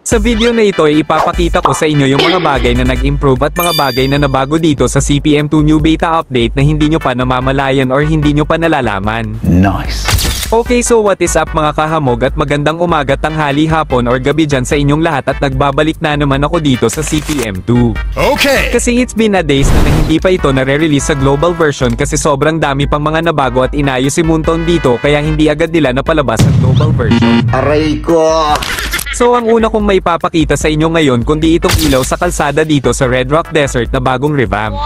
Sa video na ito ay ipapakita ko sa inyo yung mga bagay na nag-improve at mga bagay na nabago dito sa CPM2 New Beta Update na hindi nyo pa namamalayan or hindi nyo pa nalalaman. Nice! Okay, so what is up mga kahamog at magandang umaga, tanghali, hapon or gabi dyan sa inyong lahat at nagbabalik na naman ako dito sa CPM2. Okay! Kasi it's been a days na hindi pa ito nare-release sa global version kasi sobrang dami pang mga nabago at inayos si Moonton dito kaya hindi agad nila napalabas sa global version. Aray ko! So ang una kong may papakita sa inyo ngayon kundi itong ilaw sa kalsada dito sa Red Rock Desert na bagong revamp.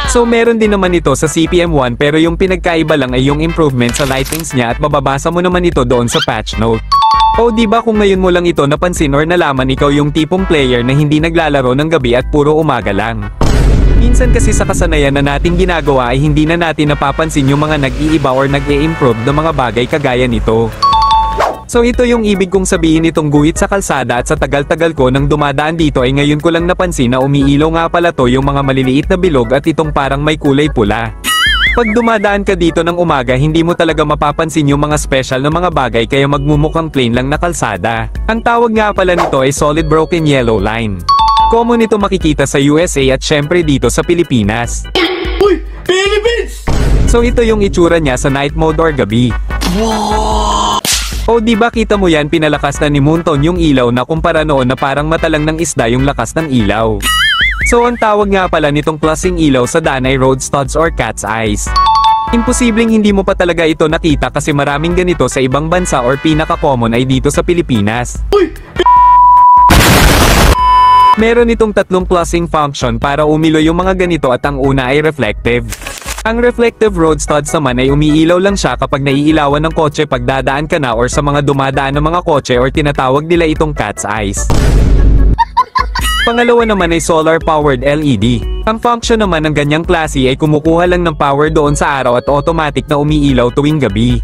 So meron din naman ito sa CPM1 pero yung pinagkaiba lang ay yung improvement sa lightings niya at mababasa mo naman ito doon sa patch note. O diba kung ngayon mo lang ito napansin or nalaman, ikaw yung tipong player na hindi naglalaro ng gabi at puro umaga lang. Minsan kasi sa kasanayan na nating ginagawa ay hindi na natin napapansin yung mga nag-iiba or nag-i-improve na mga bagay kagaya nito. So ito yung ibig kong sabihin nitong guhit sa kalsada at sa tagal-tagal ko nang dumadaan dito ay ngayon ko lang napansin na umiilaw nga pala to yung mga maliliit na bilog at itong parang may kulay pula. Pag dumadaan ka dito ng umaga hindi mo talaga mapapansin yung mga special na mga bagay kaya magmumukhang plain lang na kalsada. Ang tawag nga pala nito ay Solid Broken Yellow Line. Common ito makikita sa USA at syempre dito sa Pilipinas. Uy! Philippines! So ito yung itsura niya sa night mode or gabi. O diba kita mo yan, pinalakas na ni Moonton yung ilaw na kumpara noon na parang mata lang ng isda yung lakas ng ilaw. So ang tawag nga pala nitong klaseng ilaw sa daan ay road studs or cat's eyes. Imposibleng hindi mo pa talaga ito nakita kasi maraming ganito sa ibang bansa or pinaka-common ay dito sa Pilipinas. Meron itong tatlong klaseng function para umilo yung mga ganito at ang una ay reflective. Ang reflective road studs naman ay umiilaw lang siya kapag naiilawan ng kotse pag dadaan ka na or sa mga dumadaan ng mga kotse or tinatawag nila itong cat's eyes. Pangalawa naman ay solar-powered LED. Ang function naman ng ganyang klase ay kumukuha lang ng power doon sa araw at automatic na umiilaw tuwing gabi.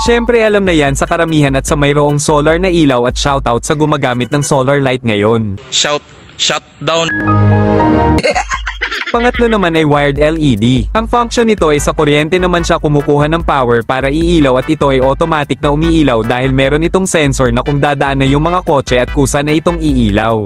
Syempre alam na yan sa karamihan at sa mayroong solar na ilaw at shoutout sa gumagamit ng solar light ngayon. Shutdown. Pangatlo naman ay wired LED. Ang function nito ay sa kuryente naman siya kumukuha ng power para iilaw at ito ay automatic na umiilaw dahil meron itong sensor na kung dadaan na yung mga kotse at kusa na itong iilaw.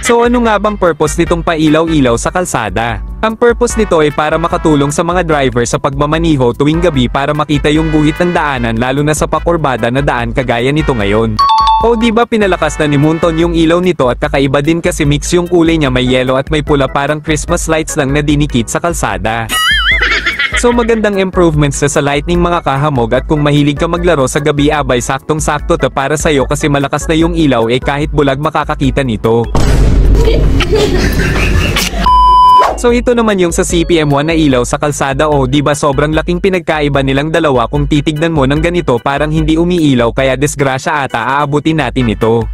So ano nga bang purpose nitong pailaw-ilaw sa kalsada? Ang purpose nito ay para makatulong sa mga driver sa pagmamaniho tuwing gabi para makita yung guhit ng daanan lalo na sa pakurbada na daan kagaya nito ngayon. O diba pinalakas na ni Moonton yung ilaw nito at kakaiba din kasi mix yung kulay niya, may yellow at may pula, parang Christmas lights lang na dinikit sa kalsada. So magandang improvements sa lightning mga kahamog at kung mahilig ka maglaro sa gabi abay saktong-sakto to para sa'yo kasi malakas na yung ilaw kahit bulag makakakita nito. So ito naman yung sa CPM1 na ilaw sa kalsada o diba sobrang laking pinagkaiba nilang dalawa kung titignan mo ng ganito parang hindi umiilaw kaya disgrasya ata aabutin natin ito.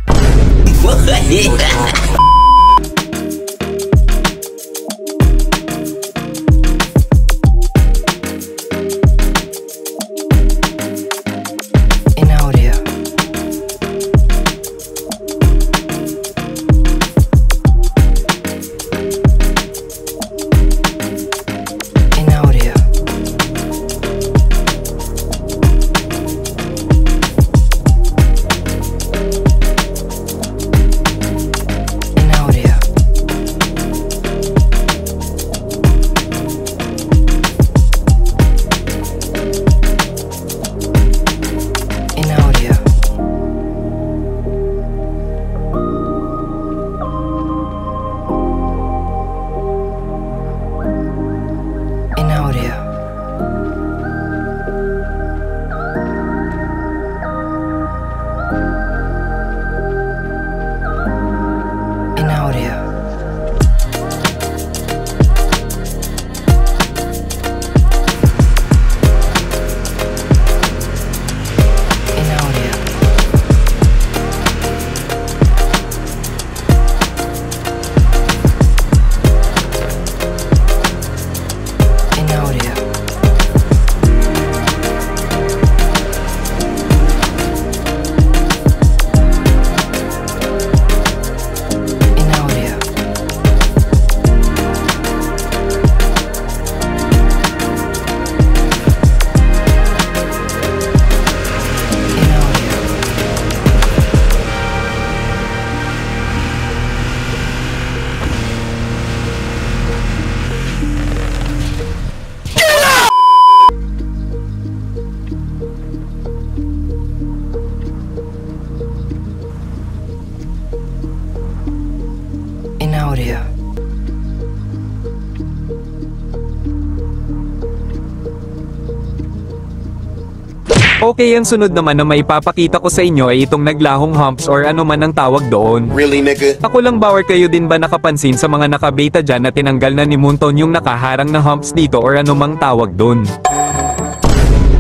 Okay, ang sunod naman na maipapakita ko sa inyo ay itong naglahong humps or ano man ang tawag doon. Really, nigga? Ako lang ba or kayo din ba nakapansin sa mga nakabeta dyan na tinanggal na ni Moonton yung nakaharang na humps dito or ano mang tawag doon?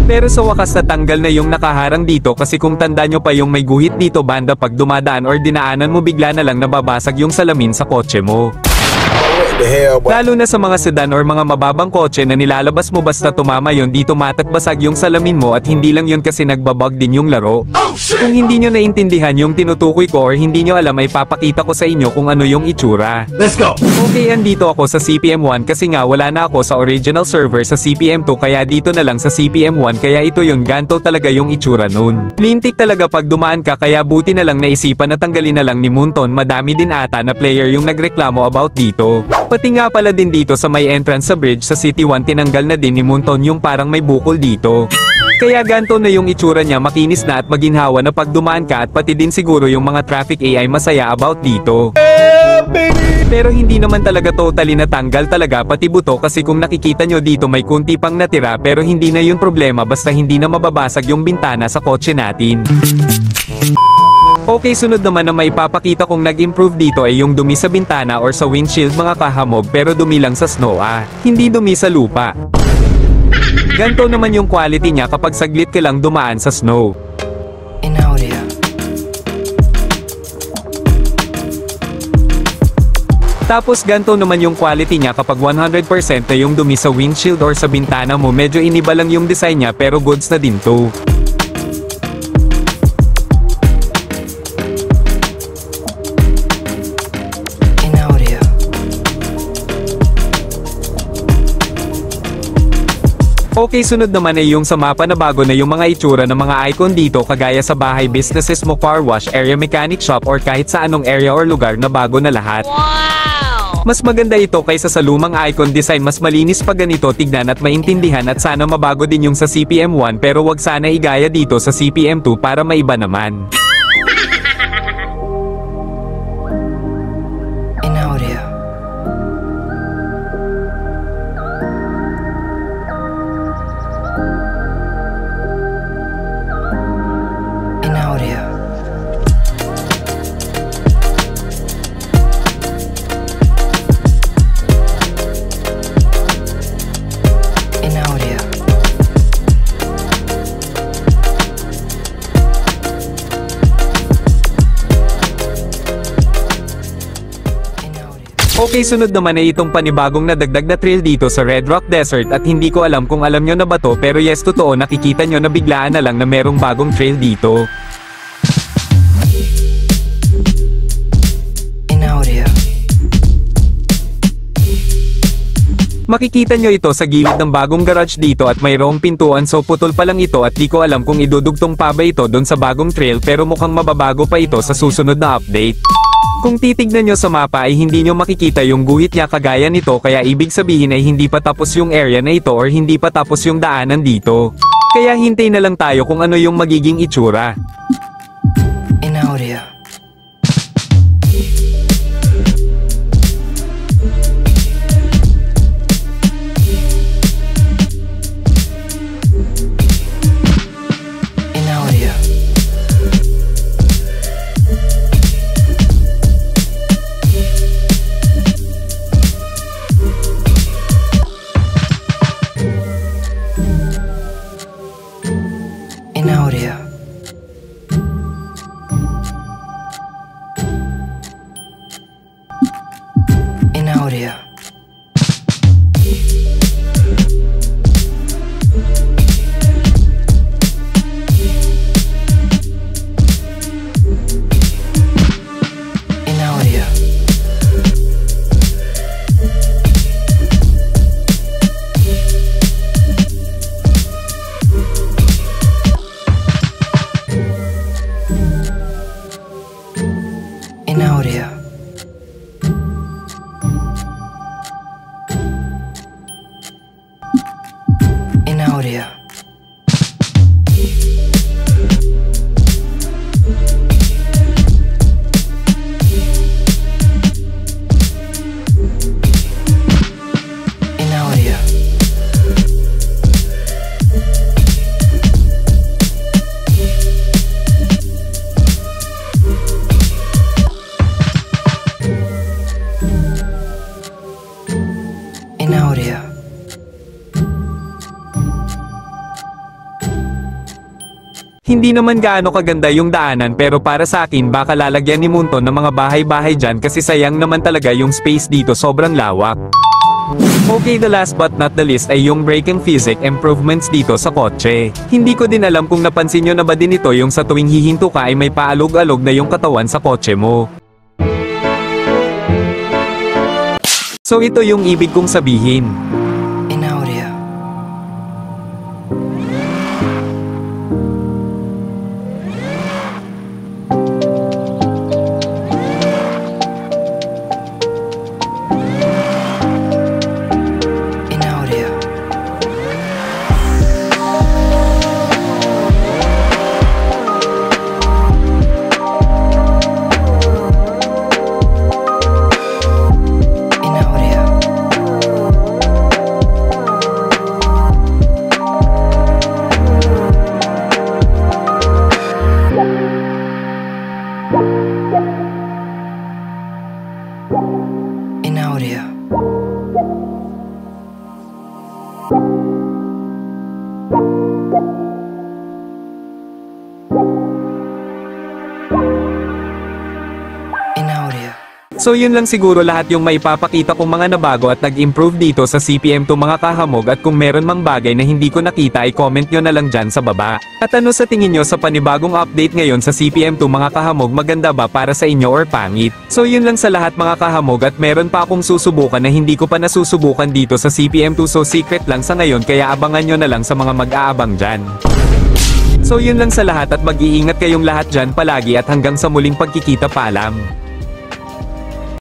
Pero sa wakas natanggal na yung nakaharang dito kasi kung tanda nyo pa yung may guhit dito banda pag dumadaan or dinaanan mo bigla na lang nababasag yung salamin sa kotse mo. The hell, boy? Lalo na sa mga sedan or mga mababang kotse na nilalabas mo basta tumama yon dito matakbasag yung salamin mo at hindi lang yun kasi nagbabag din yung laro. Kung hindi nyo naintindihan yung tinutukoy ko or hindi nyo alam ay papakita ko sa inyo kung ano yung itsura. Let's go! Okay, andito ako sa CPM1 kasi nga wala na ako sa original server sa CPM2 kaya dito na lang sa CPM1 kaya ito yung ganto talaga yung itsura nun. Lintik talaga pag dumaan ka kaya buti na lang naisipan na tanggalin na lang ni Moonton, madami din ata na player yung nagreklamo about dito. Pati nga pala din dito sa may entrance sa bridge sa City 1 tinanggal na din ni Moonton yung parang may bukol dito. Kaya ganto na yung itsura niya, makinis na at maginhawa na pag dumaan ka at pati din siguro yung mga traffic AI masaya about dito. Pero hindi naman talaga totally natanggal talaga pati buto kasi kung nakikita nyo dito may kunti pang natira pero hindi na yun problema basta hindi na mababasag yung bintana sa kotse natin. Okay, sunod naman na maipapakita kong nag-improve dito ay yung dumi sa bintana or sa windshield mga kahamog pero dumi lang sa snow hindi dumi sa lupa. Ganto naman yung quality niya kapag saglit ka lang dumaan sa snow. In audio. Tapos ganto naman yung quality niya kapag 100% na yung dumi sa windshield or sa bintana mo, medyo iniba lang yung design niya pero goods na din to. Okay, sunod naman ay yung sa mapa na bago na yung mga itsura ng mga icon dito kagaya sa bahay, businesses mo, car wash, area, mechanic shop or kahit sa anong area or lugar na bago na lahat. Wow! Mas maganda ito kaysa sa lumang icon design, mas malinis pa ganito tignan at maintindihan at sana mabago din yung sa CPM1 pero wag sana igaya dito sa CPM2 para maiba naman. In audio. Okay, sunod naman ay itong panibagong nadagdag na trail dito sa Red Rock Desert at hindi ko alam kung alam nyo na ba to pero yes, totoo, nakikita nyo na biglaan na lang na merong bagong trail dito. In audio. Makikita nyo ito sa gilid ng bagong garage dito at mayroong pintuan so putol pa lang ito at di ko alam kung idudugtong pa ba ito doon sa bagong trail pero mukhang mababago pa ito sa susunod na update. Kung titignan nyo sa mapa ay hindi nyo makikita yung guhit niya kagaya nito kaya ibig sabihin ay hindi pa tapos yung area na ito or hindi pa tapos yung daanan dito. Kaya hintay na lang tayo kung ano yung magiging itsura. In audio. In audio. In audio. In audio. In audio. In audio. In audio. Hindi naman gaano kaganda yung daanan pero para sa akin baka lalagyan ni Munton ng mga bahay-bahay dyan kasi sayang naman talaga yung space dito, sobrang lawak. Okay, the last but not the least ay yung braking physics improvements dito sa kotse. Hindi ko din alam kung napansin nyo na ba din ito yung sa tuwing hihinto ka ay may paalog-alog na yung katawan sa kotse mo. So ito yung ibig kong sabihin. In audio. In audio. In audio. In audio. In audio. So yun lang siguro lahat yung maipapakita kong mga nabago at nag-improve dito sa CPM2 mga kahamog, at kung meron mang bagay na hindi ko nakita ay comment nyo na lang dyan sa baba. At ano sa tingin nyo sa panibagong update ngayon sa CPM2 mga kahamog, maganda ba para sa inyo or pangit? So yun lang sa lahat mga kahamog, at meron pa akong susubukan na hindi ko pa nasusubukan dito sa CPM2, so secret lang sa ngayon kaya abangan nyo na lang sa mga mag-aabang dyan. So yun lang sa lahat at mag-iingat kayong lahat dyan palagi at hanggang sa muling pagkikita, paalam.